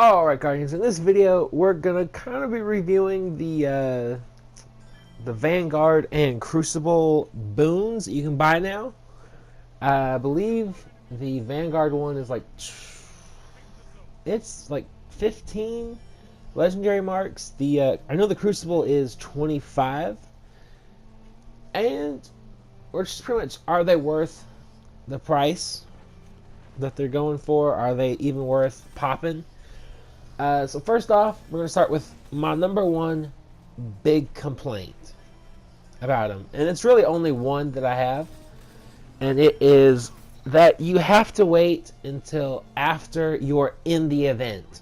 Alright Guardians, in this video we're gonna kind of be reviewing the Vanguard and Crucible boons that you can buy now. I believe the Vanguard one is like, it's like 15 legendary marks. I know the Crucible is 25, and we're just pretty much, are they worth the price that they're going for? Are they even worth popping? So first off, we're going to start with my number one big complaint about them. And it's really only one that I have. And it is that you have to wait until after you're in the event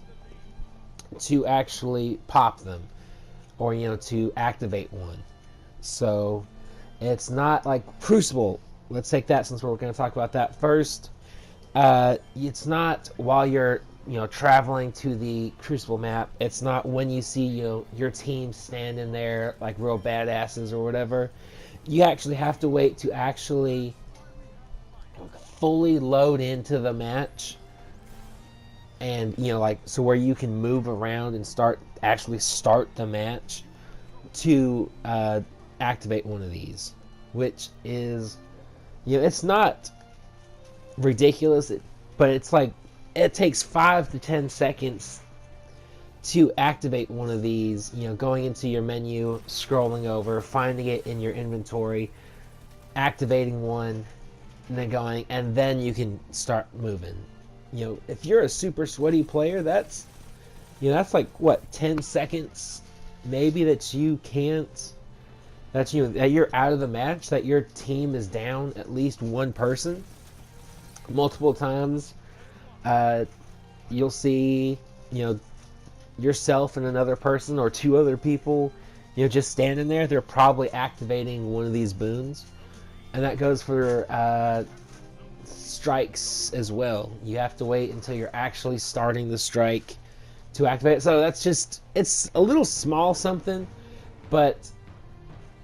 to actually pop them. Or, to activate one. So, it's not like Crucible. Let's take that since we're going to talk about that first. It's not while you're traveling to the Crucible map. It's not when you see your team standing there like real badasses or whatever. You actually have to wait to actually fully load into the match, and so where you can move around and start the match to activate one of these, which is it's not ridiculous, but it's like it takes 5 to 10 seconds to activate one of these. Going into your menu, scrolling over, finding it in your inventory, activating one, and then going, and then you can start moving. If you're a super sweaty player, that's that's like what, 10 seconds maybe that you can't, that you're out of the match, that your team is down at least one person multiple times. You'll see, yourself and another person or two other people, just standing there. They're probably activating one of these boons, and that goes for strikes as well. You have to wait until you're actually starting the strike to activate it. So that's just, it's a little small something, but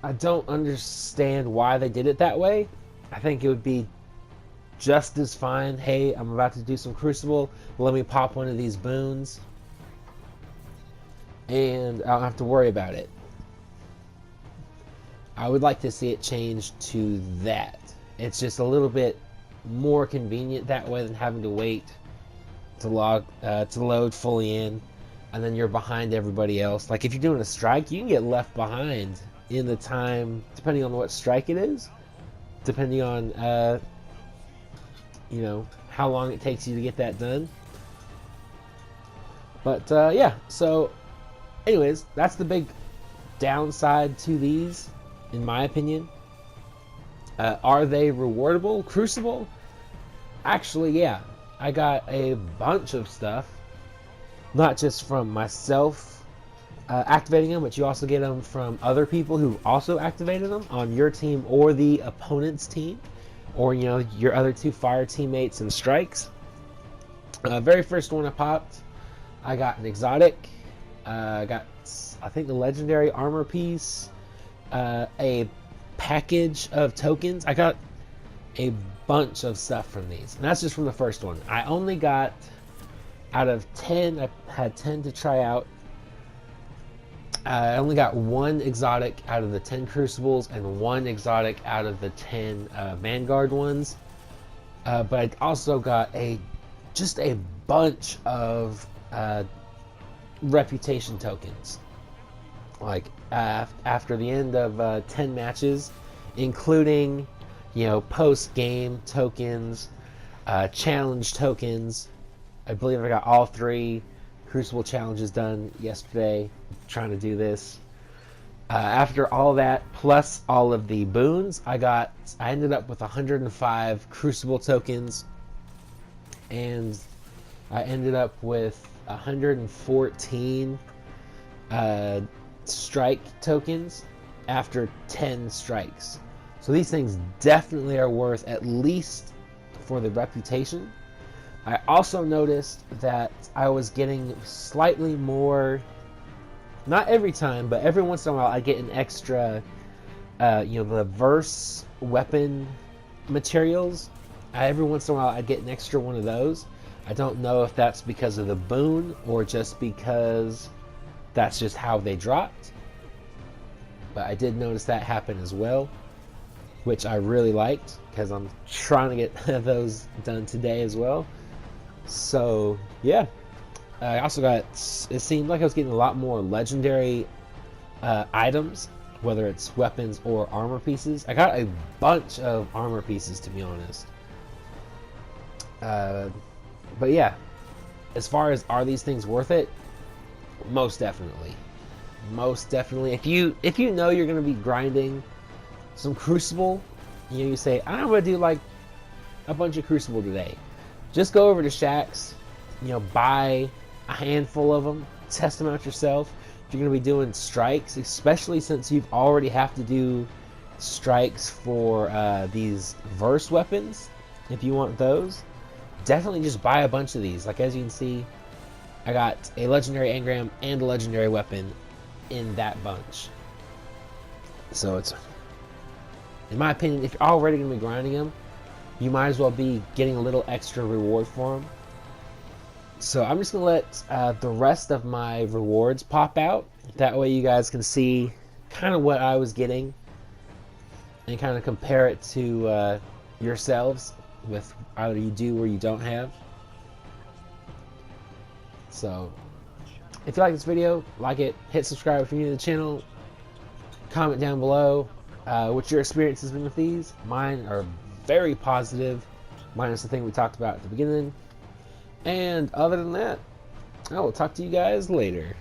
I don't understand why they did it that way. I think it would be just as fine. Hey, I'm about to do some Crucible, let me pop one of these boons, and I don't have to worry about it. I would like to see it changed to that. It's just a little bit more convenient that way than having to wait to load fully in, and then you're behind everybody else. Like if you're doing a strike, you can get left behind in the time, depending on what strike it is, depending on how long it takes you to get that done. But yeah, so anyways, that's the big downside to these, in my opinion. Are they rewardable? Crucible? Actually, yeah. I got a bunch of stuff, not just from myself activating them, but you also get them from other people who also activated them on your team or the opponent's team, or your other two fire teammates and strikes. Very first one I popped, I got an exotic. I got, I think, the legendary armor piece, a package of tokens. I got a bunch of stuff from these, and that's just from the first one. I only got, out of 10, I had 10 to try out. I only got one exotic out of the 10 Crucibles and one exotic out of the 10 Vanguard ones. But I also got just a bunch of reputation tokens. Like after the end of 10 matches, including post-game tokens, challenge tokens. I believe I got all 3 Crucible challenges done yesterday, trying to do this. After all that, plus all of the boons, I ended up with 105 Crucible tokens, and I ended up with 114 strike tokens after 10 strikes. So these things definitely are worth, at least for the reputation. I also noticed that I was getting slightly more, not every time, but every once in a while I get an extra, the verse weapon materials. Every once in a while I get an extra one of those. I don't know if that's because of the boon or just because that's just how they dropped. But I did notice that happen as well, which I really liked because I'm trying to get those done today as well. So yeah, I also got, it seemed like I was getting a lot more legendary items, whether it's weapons or armor pieces. I got a bunch of armor pieces, to be honest. But yeah, as far as are these things worth it, most definitely. Most definitely. If you know you're going to be grinding some Crucible, you say, I'm going to do like a bunch of Crucible today. Just go over to Shaxx, buy a handful of them, test them out yourself. If you're going to be doing strikes, especially since you already have to do strikes for these verse weapons, if you want those, definitely just buy a bunch of these. Like, as you can see, I got a legendary engram and a legendary weapon in that bunch. So it's, in my opinion, if you're already going to be grinding them, you might as well be getting a little extra reward for them. So I'm just going to let the rest of my rewards pop out. That way you guys can see kind of what I was getting and kind of compare it to yourselves with either you do or you don't have. So if you like this video, like it, hit subscribe if you're new to the channel, comment down below what your experience has been with these. Mine are very positive, minus the thing we talked about at the beginning. And other than that, I will talk to you guys later.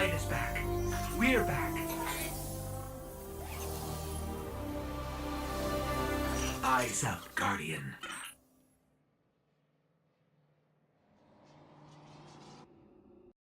light is back. We're back. Eyes up, Guardian.